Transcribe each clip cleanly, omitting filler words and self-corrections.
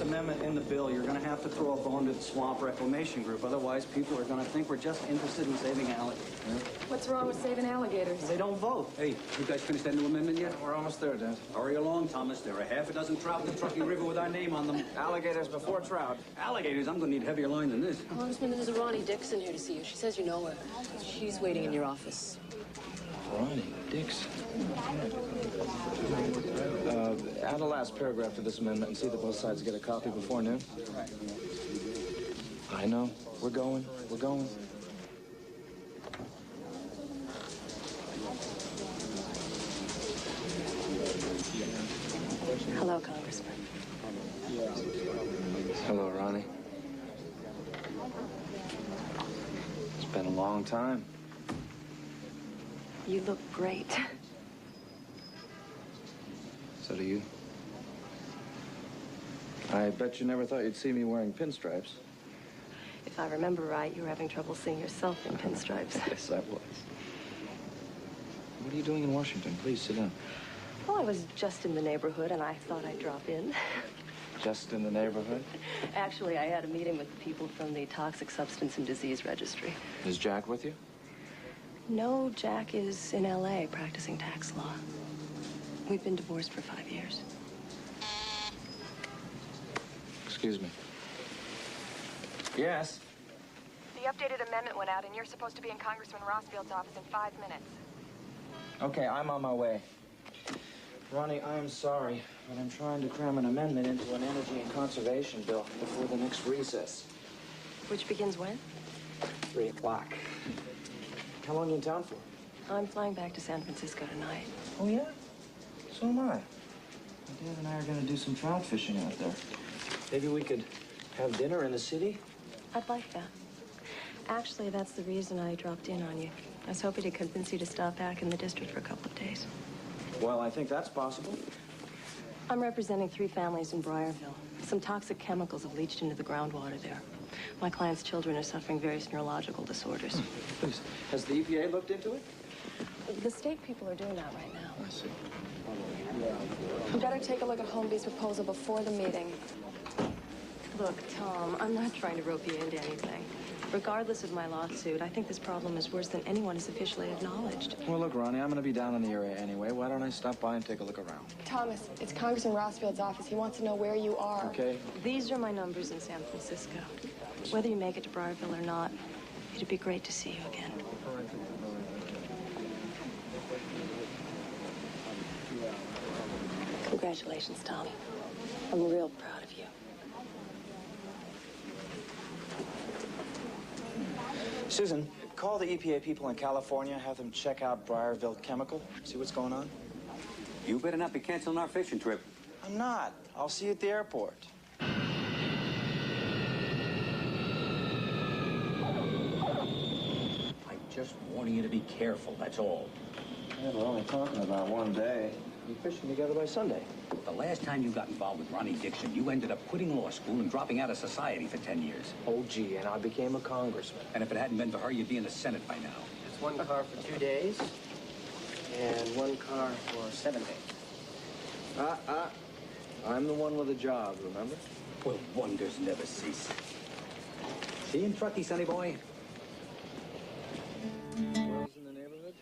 amendment in the bill, you're going to have to throw a bone to the Swamp Reclamation Group. Otherwise, people are going to think we're just interested in saving alligators. What's wrong with saving alligators? They don't vote. Hey, you guys finished that new amendment yet? We're almost there, Dad. Hurry along, Thomas. There are half a dozen trout in the Truckee River with our name on them. Alligators before trout. Alligators? I'm going to need heavier line than this. Congressman, there's a Ronnie Dixon here to see you. She says you know her. She's waiting in your office. Ronnie Dixon. Add the last paragraph to this amendment and see that both sides get a copy before noon. I know. We're going. We're going. Hello, Congressman. Hello, Ronnie. It's been a long time. You look great. So do you. I bet you never thought you'd see me wearing pinstripes. If I remember right, you were having trouble seeing yourself in pinstripes. Yes, I was. What are you doing in Washington? Please sit down. Well, I was just in the neighborhood, and I thought I'd drop in. Just in the neighborhood? Actually, I had a meeting with the people from the Toxic Substance and Disease Registry. Is Jack with you? No, Jack is in L.A. practicing tax law. We've been divorced for 5 years. Excuse me. Yes? The updated amendment went out, and you're supposed to be in Congressman Rossfield's office in 5 minutes. Okay, I'm on my way. Ronnie, I am sorry, but I'm trying to cram an amendment into an energy and conservation bill before the next recess. Which begins when? 3 o'clock. How long are you in town for? I'm flying back to San Francisco tonight. Oh, yeah? So am I. My dad and I are going to do some trout fishing out there. Maybe we could have dinner in the city? I'd like that. Actually, that's the reason I dropped in on you. I was hoping to convince you to stop back in the district for a couple of days. Well, I think that's possible. I'm representing 3 families in Briarville. Some toxic chemicals have leached into the groundwater there. My client's children are suffering various neurological disorders. Please, has the EPA looked into it? The state people are doing that right now. I see. You better take a look at Holmby's proposal before the meeting. Look, Tom, I'm not trying to rope you into anything. Regardless of my lawsuit, I think this problem is worse than anyone has officially acknowledged. Well, look, Ronnie, I'm going to be down in the area anyway. Why don't I stop by and take a look around? Thomas, it's Congressman Rossfield's office. He wants to know where you are. Okay. These are my numbers in San Francisco. Whether you make it to Briarville or not, it'd be great to see you again. Congratulations, Tommy. I'm real proud of you. Susan, call the EPA people in California, have them check out Briarville Chemical, see what's going on. You better not be canceling our fishing trip. I'm not. I'll see you at the airport. I just warning you to be careful, that's all. Yeah, we're only talking about one day. We're fishing together by Sunday. The last time you got involved with Ronnie Dixon, you ended up quitting law school and dropping out of society for 10 years. Oh, gee, and I became a congressman. And if it hadn't been for her, you'd be in the Senate by now. It's 1 car for 2 days and 1 car for 7 days. I'm the one with a job, remember? Well, wonders never cease. See you in Truckee, sonny boy. Wells in the neighborhood?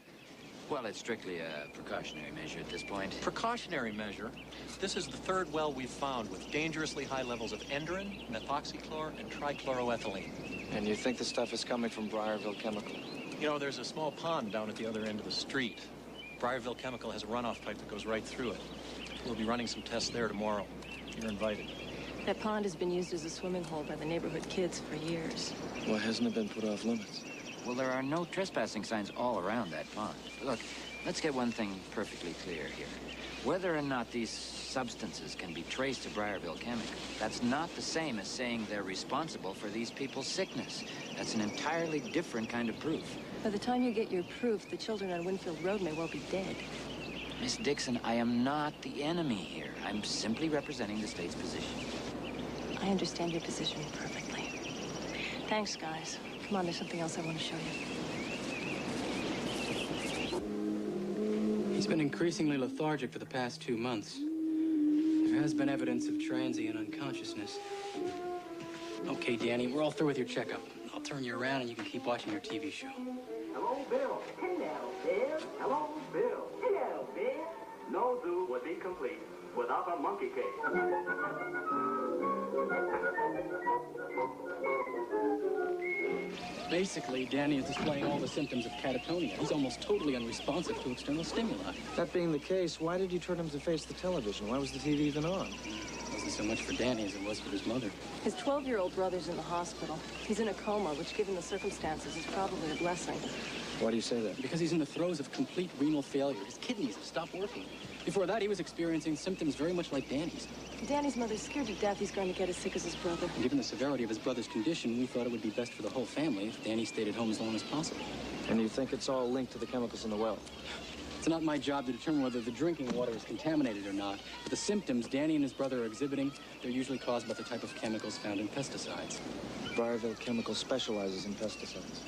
Well, it's strictly a precautionary measure at this point. Precautionary measure? This is the 3rd well we've found with dangerously high levels of enderin, methoxychlor, and trichloroethylene. And you think the stuff is coming from Briarville Chemical? You know, there's a small pond down at the other end of the street. Briarville Chemical has a runoff pipe that goes right through it. We'll be running some tests there tomorrow. You're invited. That pond has been used as a swimming hole by the neighborhood kids for years. Why hasn't it been put off limits? Well, there are no trespassing signs all around that pond. Look, let's get one thing perfectly clear here. Whether or not these substances can be traced to Briarville Chemical, that's not the same as saying they're responsible for these people's sickness. That's an entirely different kind of proof. By the time you get your proof, the children on Winfield Road may well be dead. Miss Dixon, I am not the enemy here. I'm simply representing the state's position. I understand your position perfectly. Thanks, guys. Come on, there's something else I want to show you. He's been increasingly lethargic for the past 2 months. There has been evidence of transient unconsciousness. Okay, Danny, we're all through with your checkup. I'll turn you around and you can keep watching your TV show. Hello, Bill. Hello, Bill. Hello, Bill. Hello, Bill. No zoo would be complete without a monkey cage. Basically, Danny is displaying all the symptoms of catatonia. He's almost totally unresponsive to external stimuli. That being the case, why did you turn him to face the television? Why was the TV even on? It wasn't so much for Danny as it was for his mother. His 12-year-old brother's in the hospital. He's in a coma, which, given the circumstances, is probably a blessing. Why do you say that? Because he's in the throes of complete renal failure. His kidneys have stopped working. Before that, he was experiencing symptoms very much like Danny's. Danny's mother's scared to death he's going to get as sick as his brother. And given the severity of his brother's condition, we thought it would be best for the whole family if Danny stayed at home as long as possible. And you think it's all linked to the chemicals in the well? It's not my job to determine whether the drinking water is contaminated or not. But the symptoms Danny and his brother are exhibiting, they're usually caused by the type of chemicals found in pesticides. Briarville Chemical specializes in pesticides.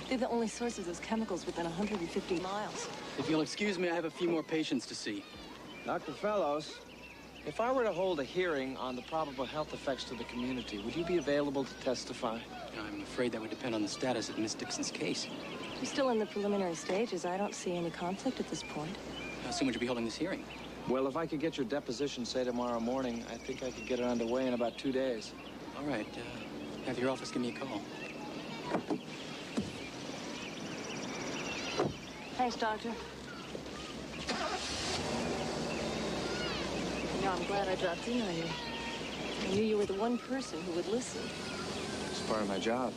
They're the only source of those chemicals within 150 miles. If you'll excuse me, I have a few more patients to see. Dr. Fellows, if I were to hold a hearing on the probable health effects to the community, would you be available to testify? I'm afraid that would depend on the status of Miss Dixon's case. We're still in the preliminary stages. I don't see any conflict at this point. How soon would you be holding this hearing? Well, if I could get your deposition, say, tomorrow morning, I think I could get it underway in about 2 days. All right. Have your office give me a call. Thanks, Doctor. Yeah, I'm glad I dropped in on you. I knew you were the one person who would listen. It's part of my job.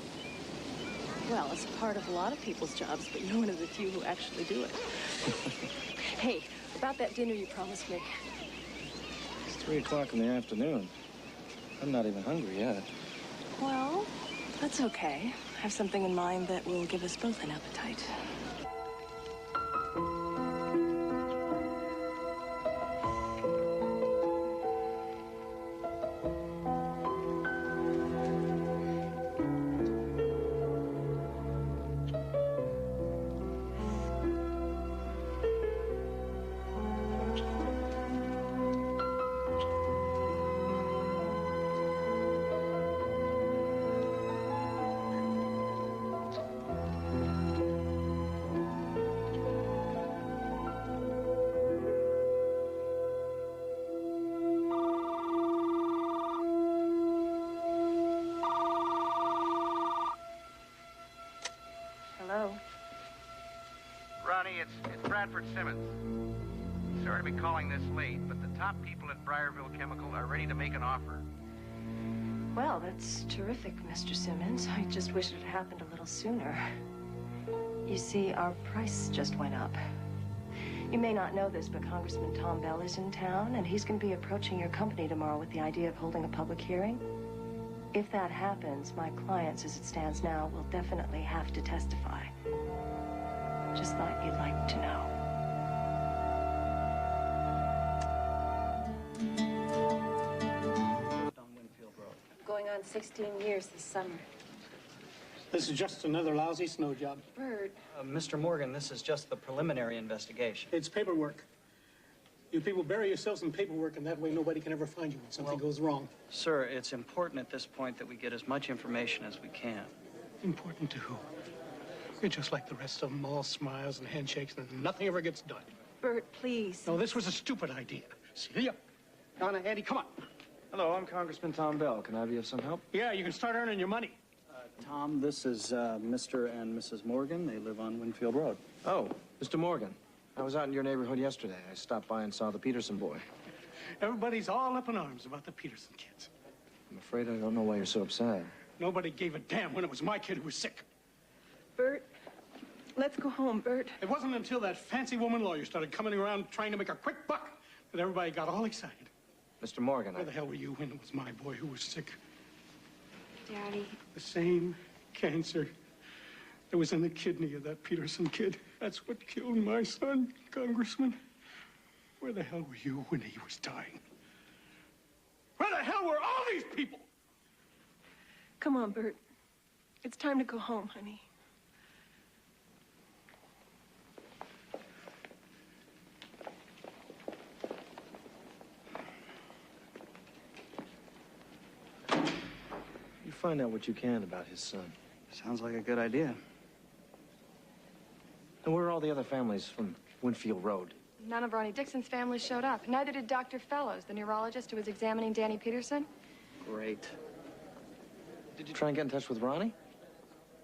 Well, it's part of a lot of people's jobs, but you're one of the few who actually do it. Hey, about that dinner you promised me. It's 3 o'clock in the afternoon. I'm not even hungry yet. Well, that's okay. I have something in mind that will give us both an appetite. Hello? Ronnie, it's Bradford Simmons. Sorry to be calling this late, but the top people at Briarville Chemical are ready to make an offer. Well, that's terrific, Mr. Simmons. I just wish it had happened a little sooner. You see, our price just went up. You may not know this, but Congressman Tom Bell is in town, and he's going to be approaching your company tomorrow with the idea of holding a public hearing. If that happens, my clients, as it stands now, will definitely have to testify. Just thought you'd like to know. Going on 16 years this summer. This is just another lousy snow job. Bert. Mr. Morgan, this is just the preliminary investigation. It's paperwork. You people bury yourselves in paperwork, and that way nobody can ever find you when something goes wrong. Sir, it's important at this point that we get as much information as we can. Important to who? You're just like the rest of them, all smiles and handshakes, and nothing ever gets done. Bert, please. No, this was a stupid idea. Celia, Donna, Andy, come on. Hello, I'm Congressman Tom Bell. Can I be of some help? Yeah, you can start earning your money. Tom, this is Mr. and Mrs. Morgan. They live on Winfield Road. Oh, Mr. Morgan. I was out in your neighborhood yesterday. I stopped by and saw the Peterson boy. Everybody's all up in arms about the Peterson kids. I'm afraid I don't know why you're so upset. Nobody gave a damn when it was my kid who was sick. Bert, let's go home, Bert. It wasn't until that fancy woman lawyer started coming around trying to make a quick buck that everybody got all excited. Mr. Morgan, Where the hell were you when it was my boy who was sick? Daddy. The same cancer that was in the kidney of that Peterson kid. That's what killed my son, Congressman. Where the hell were you when he was dying? Where the hell were all these people? Come on, Bert. It's time to go home, honey. find out what you can about his son. Sounds like a good idea. And where are all the other families from Winfield Road? None of Ronnie Dixon's family showed up. Neither did Dr. Fellows, the neurologist who was examining Danny Peterson. Great. Did you try and get in touch with Ronnie?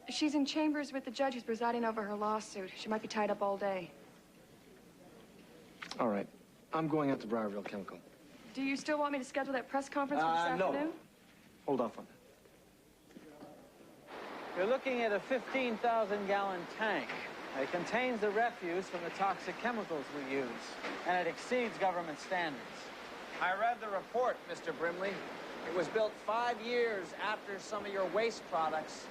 She's in chambers with the judge who's presiding over her lawsuit. She might be tied up all day. All right. I'm going out to Briarville Chemical. Do you still want me to schedule that press conference for this no. afternoon? Hold off on that. You're looking at a 15,000-gallon tank. It contains the refuse from the toxic chemicals we use, and it exceeds government standards. I read the report, Mr. Brimley. It was built 5 years after some of your waste products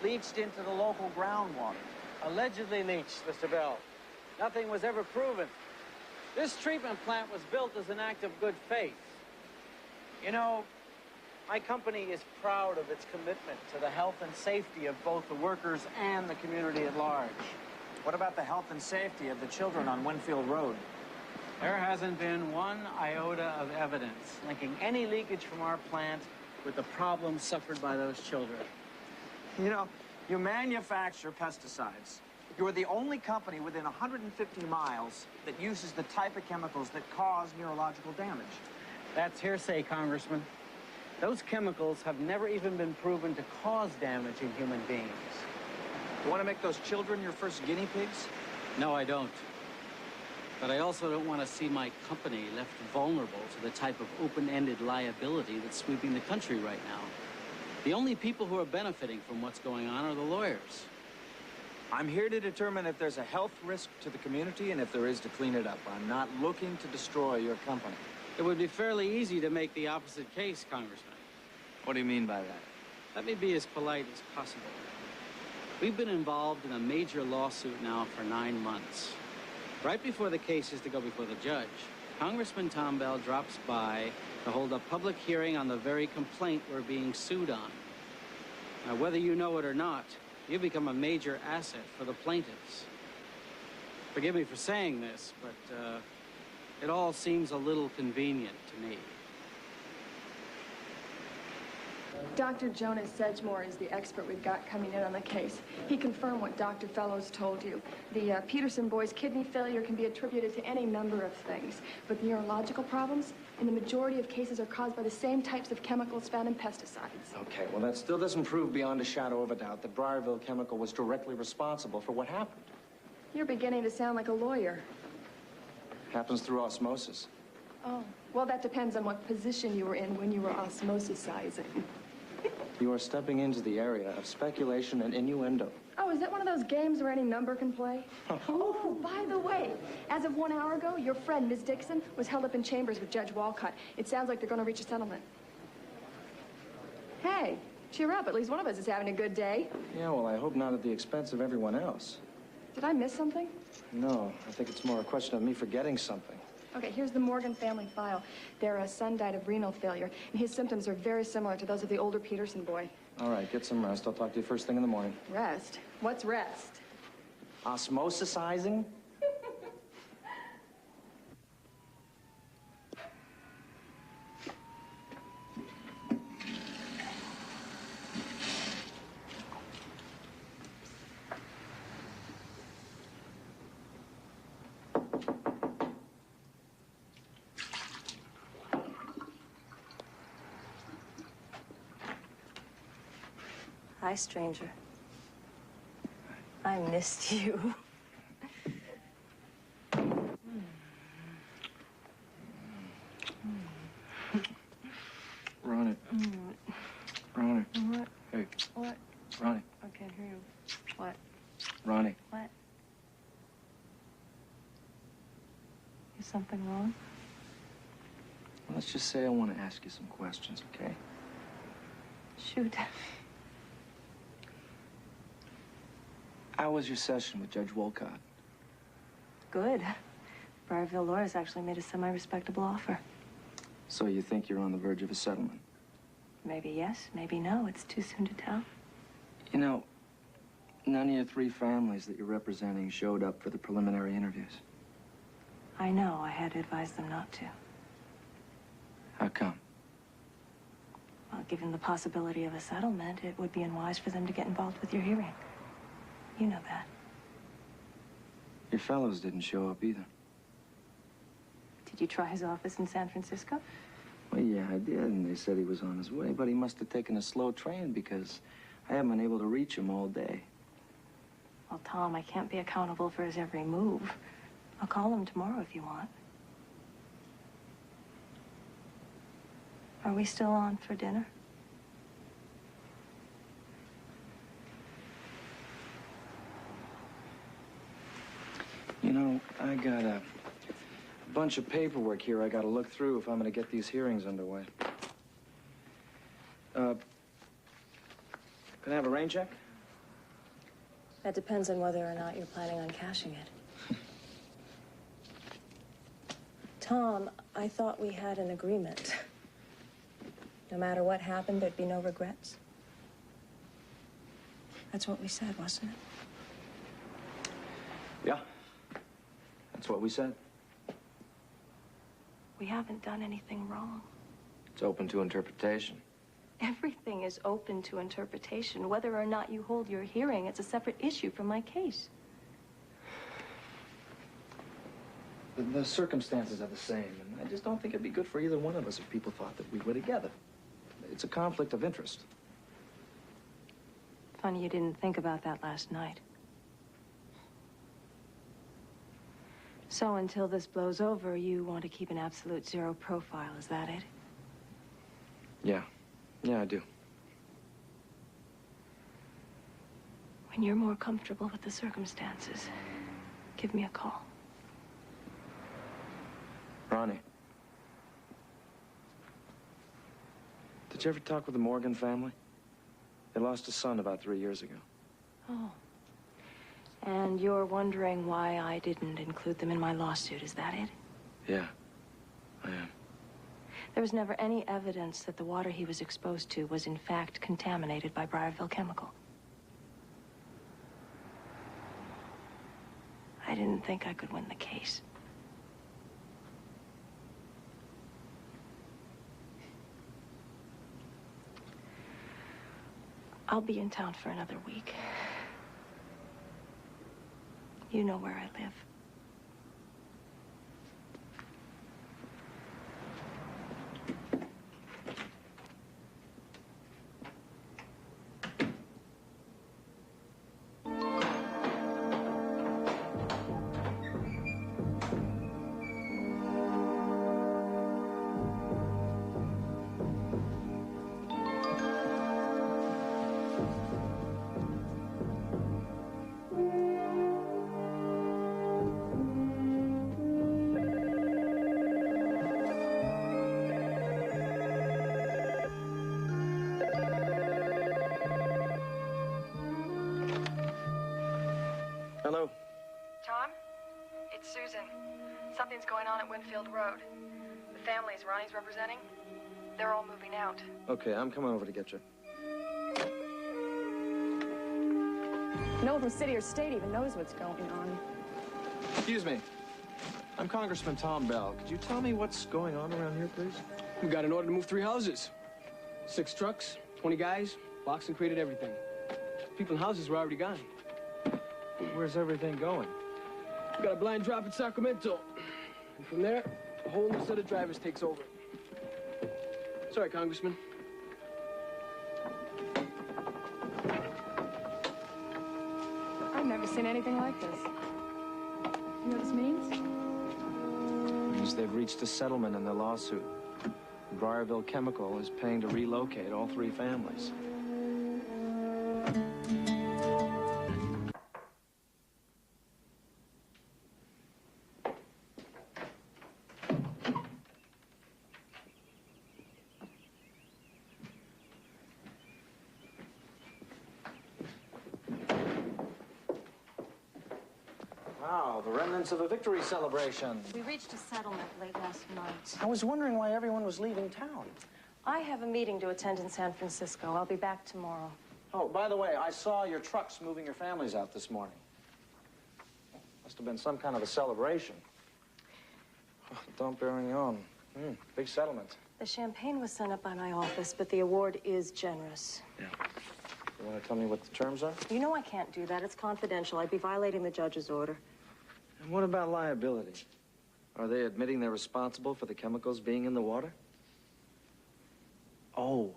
leached into the local groundwater. Allegedly leached, Mr. Bell. Nothing was ever proven. This treatment plant was built as an act of good faith. You know, my company is proud of its commitment to the health and safety of both the workers and the community at large. What about the health and safety of the children on Winfield Road? There hasn't been one iota of evidence linking any leakage from our plant with the problems suffered by those children. You know, you manufacture pesticides. You're the only company within 150 miles that uses the type of chemicals that cause neurological damage. That's hearsay, Congressman. Those chemicals have never even been proven to cause damage in human beings. You want to make those children your first guinea pigs? No, I don't. But I also don't want to see my company left vulnerable to the type of open-ended liability that's sweeping the country right now. The only people who are benefiting from what's going on are the lawyers. I'm here to determine if there's a health risk to the community and if there is to clean it up. I'm not looking to destroy your company. It would be fairly easy to make the opposite case, Congressman. What do you mean by that? Let me be as polite as possible. We've been involved in a major lawsuit now for 9 months. Right before the case is to go before the judge, Congressman Tom Bell drops by to hold a public hearing on the very complaint we're being sued on. Now, whether you know it or not, you've become a major asset for the plaintiffs. Forgive me for saying this, but it all seems a little convenient to me. Dr. Jonas Sedgmore is the expert we've got coming in on the case. He confirmed what Dr. Fellows told you. The Peterson boy's kidney failure can be attributed to any number of things, but neurological problems, in the majority of cases, are caused by the same types of chemicals found in pesticides. Okay, well, that still doesn't prove beyond a shadow of a doubt that Briarville Chemical was directly responsible for what happened. You're beginning to sound like a lawyer. Happens through osmosis. Oh, well, that depends on what position you were in when you were osmosisizing. You are stepping into the area of speculation and innuendo. Oh, is that one of those games where any number can play? Oh, by the way, as of 1 hour ago, your friend, Ms. Dixon, was held up in chambers with Judge Walcott. It sounds like they're going to reach a settlement. Hey, cheer up. At least one of us is having a good day. Yeah, well, I hope not at the expense of everyone else. Did I miss something? No, I think it's more a question of me forgetting something. Okay, here's the Morgan family file. Their son died of renal failure, and his symptoms are very similar to those of the older Peterson boy. All right, get some rest. I'll talk to you first thing in the morning. Rest? What's rest? Osmosisizing? Hi, stranger. I missed you. Ronnie. Ronnie. What? Hey. What? Ronnie. I can't hear you. What? Ronnie. What? Is something wrong? Well, let's just say I want to ask you some questions, okay? Shoot. How was your session with Judge Wolcott? Good. Briarville lawyers actually made a semi-respectable offer. So you think you're on the verge of a settlement? Maybe yes, maybe no. It's too soon to tell. You know, none of your 3 families that you're representing showed up for the preliminary interviews. I know. I had to advise them not to. How come? Well, given the possibility of a settlement, it would be unwise for them to get involved with your hearing. You know that. Your fellows didn't show up either. Did you try his office in San Francisco? Well, yeah, I did, and they said he was on his way, but he must have taken a slow train because I haven't been able to reach him all day. Well, Tom, I can't be accountable for his every move. I'll call him tomorrow if you want. Are we still on for dinner? You know, I got a bunch of paperwork here I gotta look through if I'm gonna get these hearings underway. Can I have a rain check? That depends on whether or not you're planning on cashing it. Tom, I thought we had an agreement. No matter what happened, there'd be no regrets. That's what we said, wasn't it? Yeah. That's what we said. We haven't done anything wrong. It's open to interpretation. Everything is open to interpretation. Whether or not you hold your hearing, it's a separate issue from my case. The circumstances are the same, and I just don't think it'd be good for either one of us if people thought that we were together. It's a conflict of interest. Funny you didn't think about that last night. So until this blows over, you want to keep an absolute zero profile, is that it? Yeah. Yeah, I do. When you're more comfortable with the circumstances, give me a call. Ronnie. Did you ever talk with the Morgan family? They lost a son about 3 years ago. Oh. And you're wondering why I didn't include them in my lawsuit, is that it? Yeah, I am. There was never any evidence that the water he was exposed to was in fact contaminated by Briarville Chemical. I didn't think I could win the case. I'll be in town for another week. You know where I live. Hello. Tom? It's Susan. Something's going on at Winfield Road. The families Ronnie's representing, they're all moving out. Okay, I'm coming over to get you. No one from city or state even knows what's going on. Excuse me. I'm Congressman Tom Bell. Could you tell me what's going on around here, please? We got an order to move 3 houses. 6 trucks, 20 guys, boxed and crated everything. People in houses were already gone. Where's everything going? We got a blind drop in Sacramento. And from there, a whole new set of drivers takes over. Sorry, Congressman. I've never seen anything like this. You know what this means? It means they've reached a settlement in their lawsuit. Briarville Chemical is paying to relocate all 3 families. Wow, the remnants of a victory celebration. We reached a settlement late last night. I was wondering why everyone was leaving town. I have a meeting to attend in San Francisco. I'll be back tomorrow. Oh, by the way, I saw your trucks moving your families out this morning. Must have been some kind of a celebration. Oh, Dom Perignon. Big settlement. The champagne was sent up by my office, but the award is generous. Yeah. You want to tell me what the terms are? You know I can't do that. It's confidential. I'd be violating the judge's order. And what about liability? Are they admitting they're responsible for the chemicals being in the water? Oh,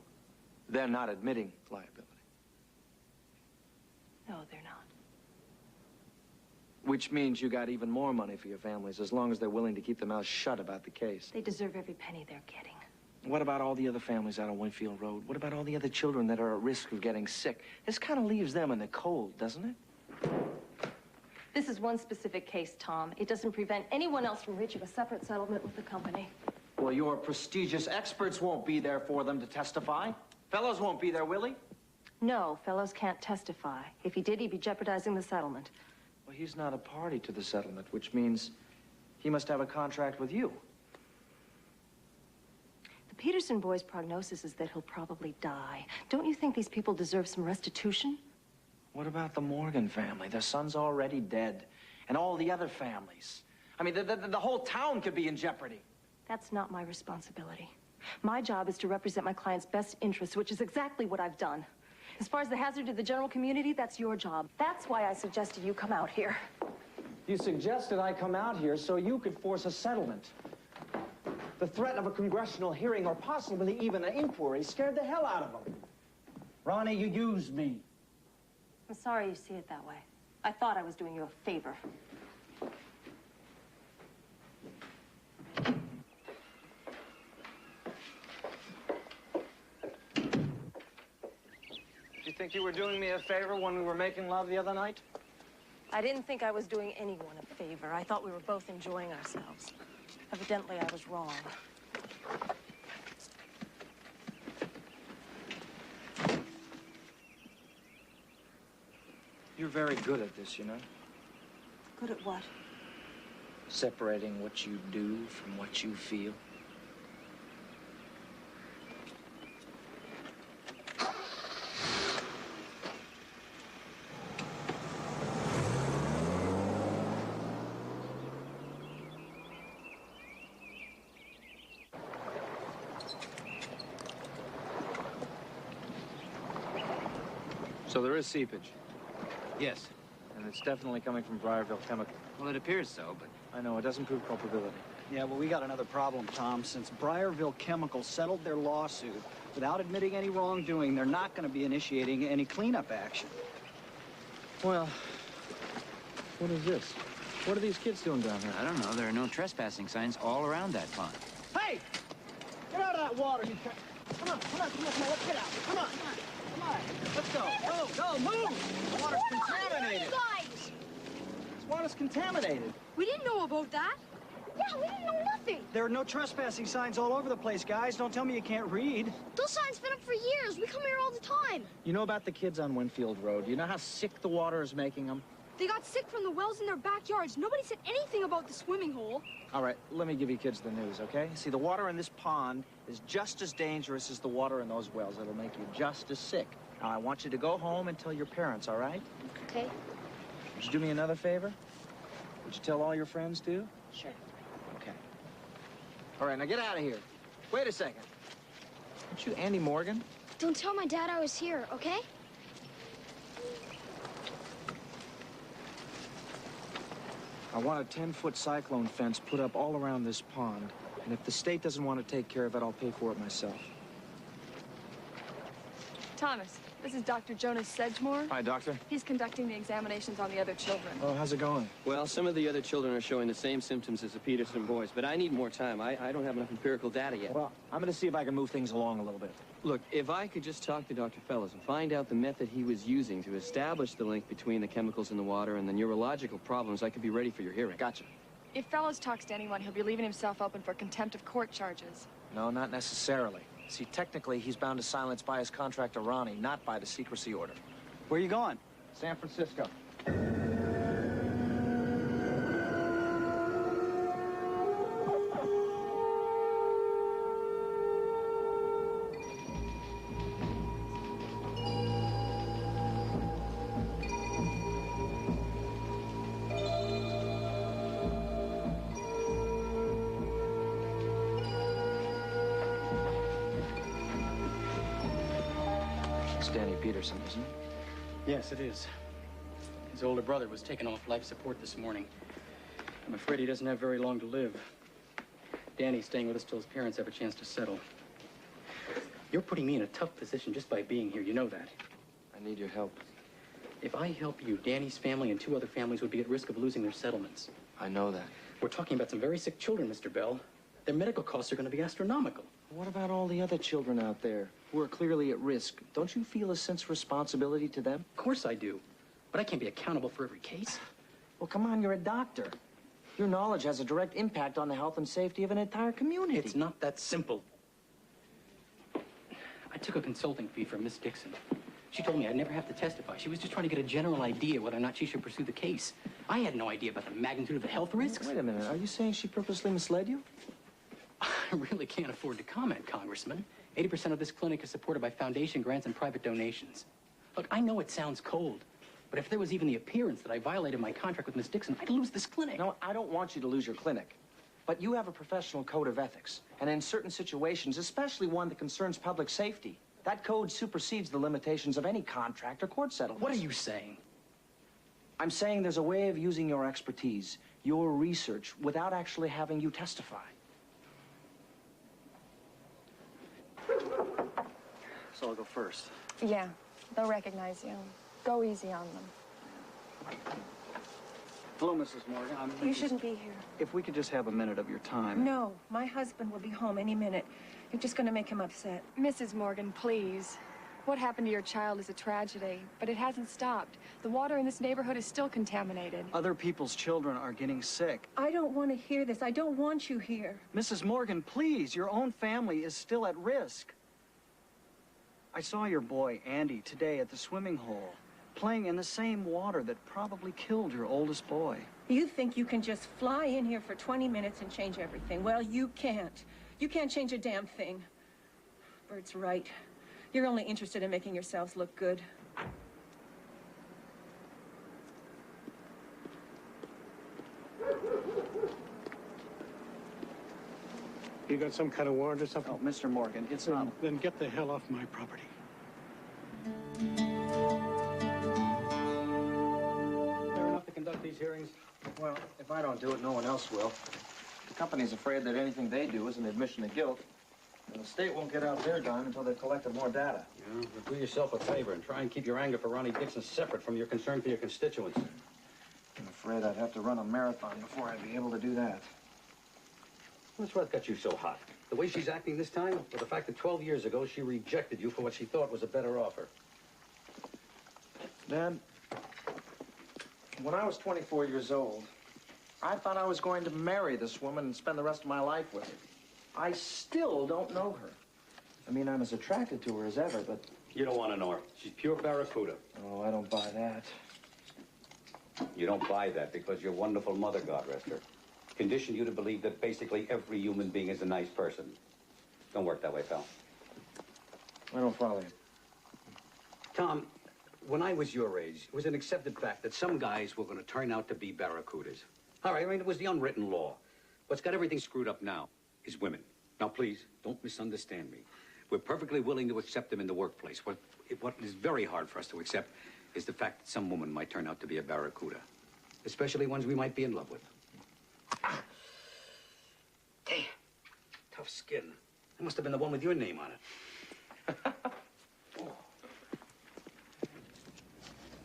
they're not admitting liability. No, they're not. Which means you got even more money for your families as long as they're willing to keep their mouths shut about the case. They deserve every penny they're getting. What about all the other families out on Winfield Road? What about all the other children that are at risk of getting sick? This kind of leaves them in the cold, doesn't it? This is one specific case, Tom. It doesn't prevent anyone else from reaching a separate settlement with the company. Well, your prestigious experts won't be there for them to testify. Fellows won't be there, will he? No, Fellows can't testify. If he did, he'd be jeopardizing the settlement. Well, he's not a party to the settlement, which means he must have a contract with you. The Peterson boy's prognosis is that he'll probably die. Don't you think these people deserve some restitution? What about the Morgan family? Their son's already dead. And all the other families. I mean, the whole town could be in jeopardy. That's not my responsibility. My job is to represent my client's best interests, which is exactly what I've done. As far as the hazard to the general community, that's your job. That's why I suggested you come out here. You suggested I come out here so you could force a settlement. The threat of a congressional hearing or possibly even an inquiry scared the hell out of them. Ronnie, you used me. I'm sorry you see it that way. I thought I was doing you a favor. Did you think you were doing me a favor when we were making love the other night? I didn't think I was doing anyone a favor. I thought we were both enjoying ourselves. Evidently, I was wrong. You're very good at this, you know? Good at what? Separating what you do from what you feel. So there is seepage. Yes. And it's definitely coming from Briarville Chemical. Well, it appears so, but... I know, it doesn't prove culpability. Yeah, well, we got another problem, Tom. Since Briarville Chemical settled their lawsuit without admitting any wrongdoing, they're not going to be initiating any cleanup action. Well, what is this? What are these kids doing down here? I don't know. There are no trespassing signs all around that pond. Hey! Get out of that water, you Come on, let's get out. Come on. Let's go. Go, move! The water's contaminated. Where are you guys? This water's contaminated. We didn't know about that. Yeah, we didn't know nothing. There are no trespassing signs all over the place, guys. Don't tell me you can't read. Those signs been up for years. We come here all the time. You know about the kids on Winfield Road? You know how sick the water is making them? They got sick from the wells in their backyards. Nobody said anything about the swimming hole. All right, let me give you kids the news, okay? See, the water in this pond is just as dangerous as the water in those wells. It'll make you just as sick. Now, I want you to go home and tell your parents, all right? Okay. Would you do me another favor? Would you tell all your friends, too? Sure. Okay. All right, now get out of here. Wait a second. Aren't you Andy Morgan? Don't tell my dad I was here, okay? I want a 10-foot cyclone fence put up all around this pond. And if the state doesn't want to take care of it, I'll pay for it myself. Thomas, this is Dr. Jonas Sedgmore. Hi, Doctor. He's conducting the examinations on the other children. Oh, how's it going? Well, some of the other children are showing the same symptoms as the Peterson boys, but I need more time. I don't have enough empirical data yet. Well, I'm going to see if I can move things along a little bit. Look, if I could just talk to Dr. Fellows and find out the method he was using to establish the link between the chemicals in the water and the neurological problems, I could be ready for your hearing. Gotcha. If Fellows talks to anyone, he'll be leaving himself open for contempt of court charges. No, not necessarily. See, technically, he's bound to silence by his contractor, Ronnie, not by the secrecy order. Where are you going? San Francisco. It's Danny Peterson, isn't it? Yes, it is. His older brother was taken off life support this morning. I'm afraid he doesn't have very long to live. Danny's staying with us till his parents have a chance to settle. You're putting me in a tough position just by being here. You know that. I need your help. If I help you, Danny's family and 2 other families would be at risk of losing their settlements. I know that. We're talking about some very sick children, Mr. Bell. Their medical costs are going to be astronomical. What about all the other children out there who are clearly at risk? Don't you feel a sense of responsibility to them? Of course I do. But I can't be accountable for every case. Well, come on, you're a doctor. Your knowledge has a direct impact on the health and safety of an entire community. It's not that simple. I took a consulting fee from Miss Dixon. She told me I'd never have to testify. She was just trying to get a general idea whether or not she should pursue the case. I had no idea about the magnitude of the health risks. Wait a minute. Are you saying she purposely misled you? I really can't afford to comment, Congressman. 80% of this clinic is supported by foundation grants and private donations. Look, I know it sounds cold, but if there was even the appearance that I violated my contract with Miss Dixon, I'd lose this clinic. No, I don't want you to lose your clinic. But you have a professional code of ethics. And in certain situations, especially one that concerns public safety, that code supersedes the limitations of any contract or court settlement. What are you saying? I'm saying there's a way of using your expertise, your research, without actually having you testify. So I'll go first. Yeah, they'll recognize you. Go easy on them. Hello, Mrs. Morgan. You shouldn't be here. If we could just have a minute of your time. No, my husband will be home any minute. You're just going to make him upset. Mrs. Morgan, please. What happened to your child is a tragedy, but it hasn't stopped. The water in this neighborhood is still contaminated. Other people's children are getting sick. I don't want to hear this. I don't want you here. Mrs. Morgan, please, your own family is still at risk. I saw your boy, Andy, today at the swimming hole, playing in the same water that probably killed your oldest boy. You think you can just fly in here for 20 minutes and change everything. Well, you can't. You can't change a damn thing. Bert's right. You're only interested in making yourselves look good. You got some kind of warrant or something? Oh, Mr. Morgan, it's not... Then get the hell off my property. Fair enough to conduct these hearings? Well, if I don't do it, no one else will. The company's afraid that anything they do is an admission of guilt. And the state won't get out their dime until they've collected more data. Yeah, well, do yourself a favor and try and keep your anger for Ronnie Dixon separate from your concern for your constituents. I'm afraid I'd have to run a marathon before I'd be able to do that. What's what got you so hot? The way she's acting this time? Or the fact that 12 years ago she rejected you for what she thought was a better offer? Dad, when I was 24 years old, I thought I was going to marry this woman and spend the rest of my life with her. I still don't know her. I mean, I'm as attracted to her as ever, but... You don't want to know her. She's pure barracuda. Oh, I don't buy that. You don't buy that because your wonderful mother, God rest her, conditioned you to believe that basically every human being is a nice person. Don't work that way, pal. I don't follow you. Tom, when I was your age, it was an accepted fact that some guys were going to turn out to be barracudas. All right, I mean, it was the unwritten law. What's got everything screwed up now is women. Now, please, don't misunderstand me. We're perfectly willing to accept them in the workplace. What is very hard for us to accept is the fact that some woman might turn out to be a barracuda, especially ones we might be in love with. Damn, tough skin. That must have been the one with your name on it.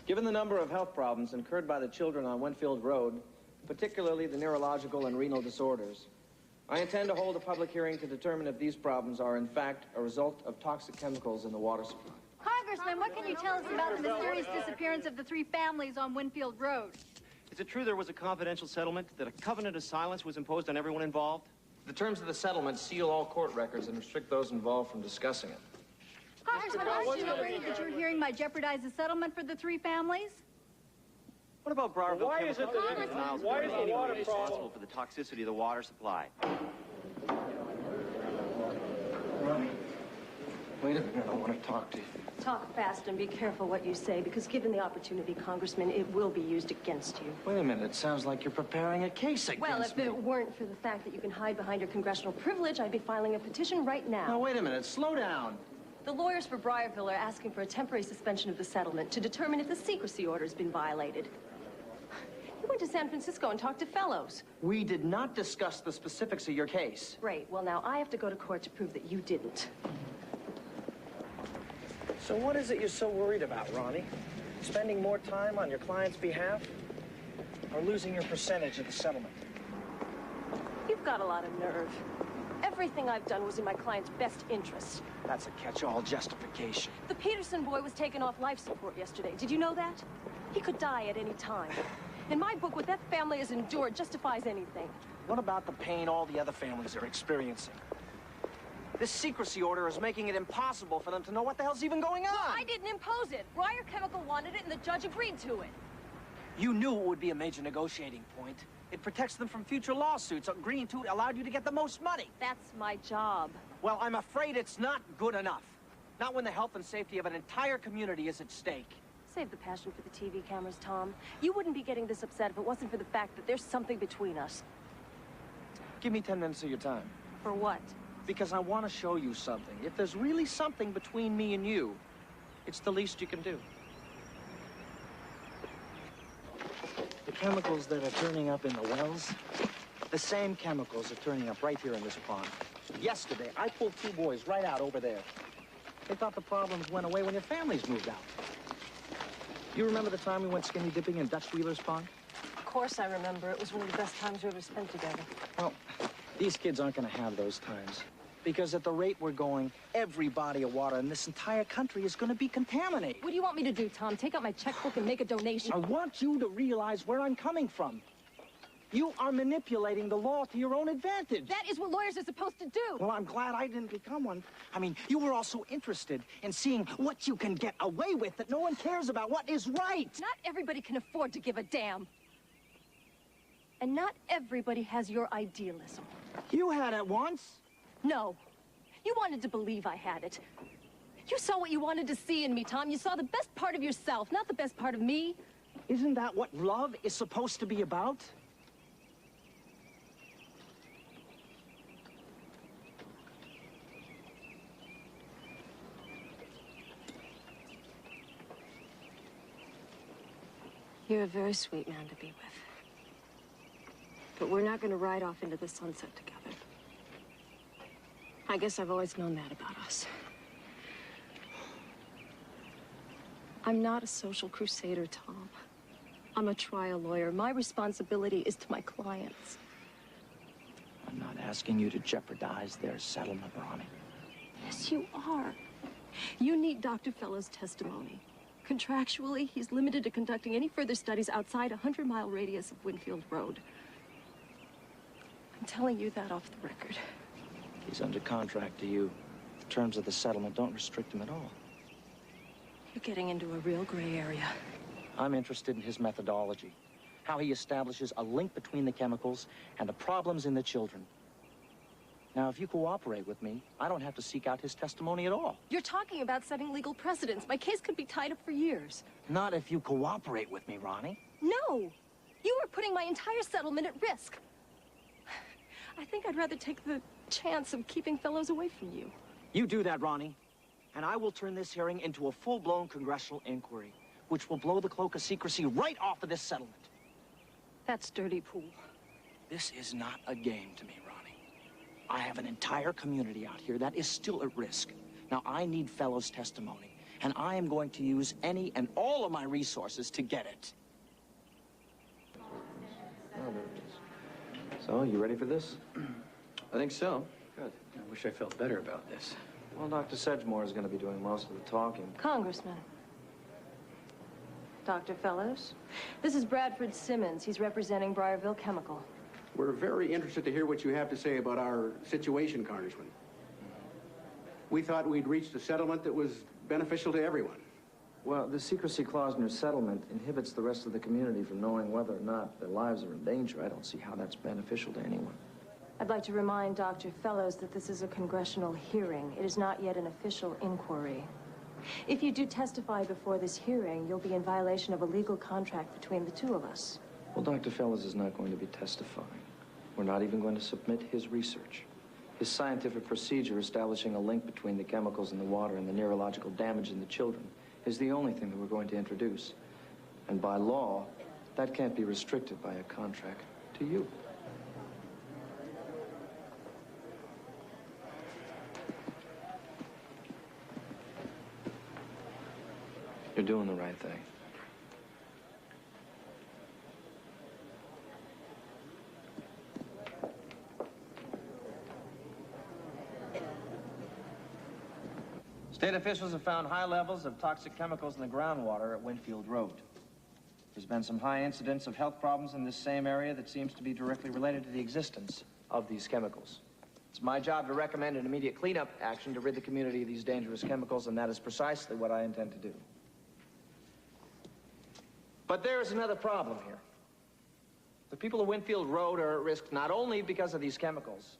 Given the number of health problems incurred by the children on Winfield Road, particularly the neurological and renal disorders, I intend to hold a public hearing to determine if these problems are, in fact, a result of toxic chemicals in the water supply. Congressman, what can you tell us about the mysterious disappearance of the 3 families on Winfield Road? Is it true there was a confidential settlement, that a covenant of silence was imposed on everyone involved? The terms of the settlement seal all court records and restrict those involved from discussing it. Congressman, aren't you afraid that your hearing might jeopardize the settlement for the 3 families? What about Briarville Why is it that why is the water responsible for the toxicity of the water supply? Ronnie, wait a minute, I want to talk to you. Talk fast and be careful what you say, because given the opportunity, Congressman, it will be used against you. Wait a minute, it sounds like you're preparing a case against me. Well, if it weren't for the fact that you can hide behind your congressional privilege, I'd be filing a petition right now. Now, wait a minute, slow down. The lawyers for Briarville are asking for a temporary suspension of the settlement to determine if the secrecy order has been violated. You went to San Francisco and talked to Fellows. We did not discuss the specifics of your case. Great. Well, now I have to go to court to prove that you didn't. So what is it you're so worried about, Ronnie? Spending more time on your client's behalf? Or losing your percentage of the settlement? You've got a lot of nerve. Everything I've done was in my client's best interest. That's a catch-all justification. The Peterson boy was taken off life support yesterday. Did you know that? He could die at any time. In my book, what that family has endured justifies anything. What about the pain all the other families are experiencing? This secrecy order is making it impossible for them to know what the hell's even going on. Well, I didn't impose it. Briar Chemical wanted it, and the judge agreed to it. You knew it would be a major negotiating point. It protects them from future lawsuits. Agreeing to it allowed you to get the most money. That's my job. Well, I'm afraid it's not good enough. Not when the health and safety of an entire community is at stake. Save the passion for the TV cameras, Tom. You wouldn't be getting this upset if it wasn't for the fact that there's something between us. Give me 10 minutes of your time. For what? Because I want to show you something. If there's really something between me and you, it's the least you can do. The chemicals that are turning up in the wells, the same chemicals are turning up right here in this pond. Yesterday, I pulled 2 boys right out over there. They thought the problems went away when your families moved out. You remember the time we went skinny dipping in Dutch Wheeler's pond? Of course I remember. It was one of the best times we ever spent together. Well, these kids aren't going to have those times. Because at the rate we're going, every body of water in this entire country is going to be contaminated. What do you want me to do, Tom? Take out my checkbook and make a donation? I want you to realize where I'm coming from. You are manipulating the law to your own advantage. That is what lawyers are supposed to do. Well, I'm glad I didn't become one. I mean, you were also interested in seeing what you can get away with that no one cares about, what is right. Not everybody can afford to give a damn. And not everybody has your idealism. You had it once. No. You wanted to believe I had it. You saw what you wanted to see in me, Tom. You saw the best part of yourself, not the best part of me. Isn't that what love is supposed to be about? You're a very sweet man to be with. But we're not going to ride off into the sunset together. I guess I've always known that about us. I'm not a social crusader, Tom. I'm a trial lawyer. My responsibility is to my clients. I'm not asking you to jeopardize their settlement, Ronnie. Yes, you are. You need Dr. Fellows' testimony. Contractually, he's limited to conducting any further studies outside a 100-mile radius of Winfield Road. I'm telling you that off the record. He's under contract to you. The terms of the settlement don't restrict him at all. You're getting into a real gray area. I'm interested in his methodology, how he establishes a link between the chemicals and the problems in the children. Now, if you cooperate with me, I don't have to seek out his testimony at all. You're talking about setting legal precedents. My case could be tied up for years. Not if you cooperate with me, Ronnie. No! You are putting my entire settlement at risk. I think I'd rather take the chance of keeping Fellows away from you. You do that, Ronnie, and I will turn this hearing into a full-blown congressional inquiry, which will blow the cloak of secrecy right off of this settlement. That's dirty pool. This is not a game to me, Ronnie. I have an entire community out here that is still at risk. Now, I need Fellows' testimony, and I am going to use any and all of my resources to get it. So, you ready for this? I think so. Good. I wish I felt better about this. Well, Dr. Sedgmore is going to be doing most of the talking. Congressman. Dr. Fellows, this is Bradford Simmons. He's representing Briarville Chemical. We're very interested to hear what you have to say about our situation, Congressman. We thought we'd reached a settlement that was beneficial to everyone. Well, the secrecy clause in your settlement inhibits the rest of the community from knowing whether or not their lives are in danger. I don't see how that's beneficial to anyone. I'd like to remind Dr. Fellows that this is a congressional hearing. It is not yet an official inquiry. If you do testify before this hearing, you'll be in violation of a legal contract between the two of us. Well, Dr. Fellows is not going to be testifying. We're not even going to submit his research. His scientific procedure establishing a link between the chemicals in the water and the neurological damage in the children is the only thing that we're going to introduce. And by law, that can't be restricted by a contract to you. You're doing the right thing. State officials have found high levels of toxic chemicals in the groundwater at Winfield Road. There's been some high incidence of health problems in this same area that seems to be directly related to the existence of these chemicals. It's my job to recommend an immediate cleanup action to rid the community of these dangerous chemicals, and that is precisely what I intend to do. But there is another problem here. The people of Winfield Road are at risk not only because of these chemicals,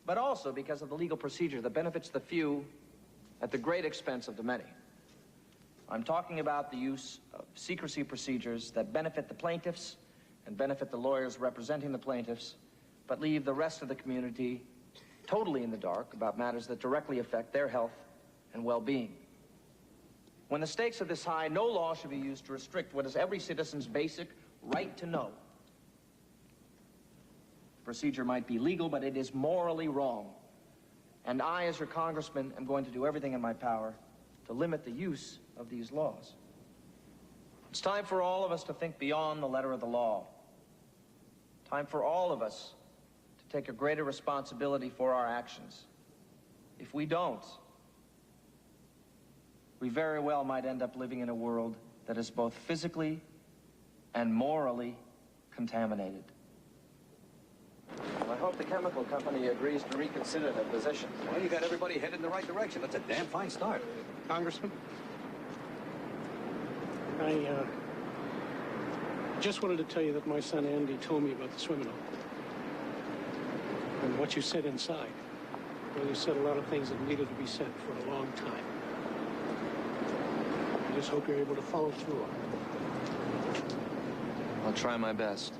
but also because of the legal procedure that benefits the few at the great expense of the many. I'm talking about the use of secrecy procedures that benefit the plaintiffs and benefit the lawyers representing the plaintiffs, but leave the rest of the community totally in the dark about matters that directly affect their health and well-being. When the stakes are this high, no law should be used to restrict what is every citizen's basic right to know. The procedure might be legal, but it is morally wrong. And I, as your congressman, am going to do everything in my power to limit the use of these laws. It's time for all of us to think beyond the letter of the law. Time for all of us to take a greater responsibility for our actions. If we don't, we very well might end up living in a world that is both physically and morally contaminated. Well, I hope the chemical company agrees to reconsider their position. Well, you got everybody headed in the right direction. That's a damn fine start. Congressman, I just wanted to tell you that my son Andy told me about the swimming hole. And what you said inside. Well, you said a lot of things that needed to be said for a long time. I just hope you're able to follow through on it. I'll try my best.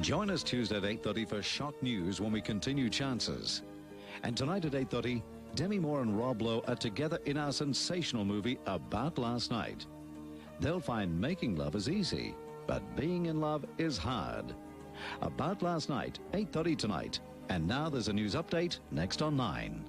Join us Tuesday at 8:30 for Shock News when we continue Chances. And tonight at 8:30, Demi Moore and Rob Lowe are together in our sensational movie About Last Night. They'll find making love is easy, but being in love is hard. About Last Night, 8:30 tonight. And now there's a news update next on 9.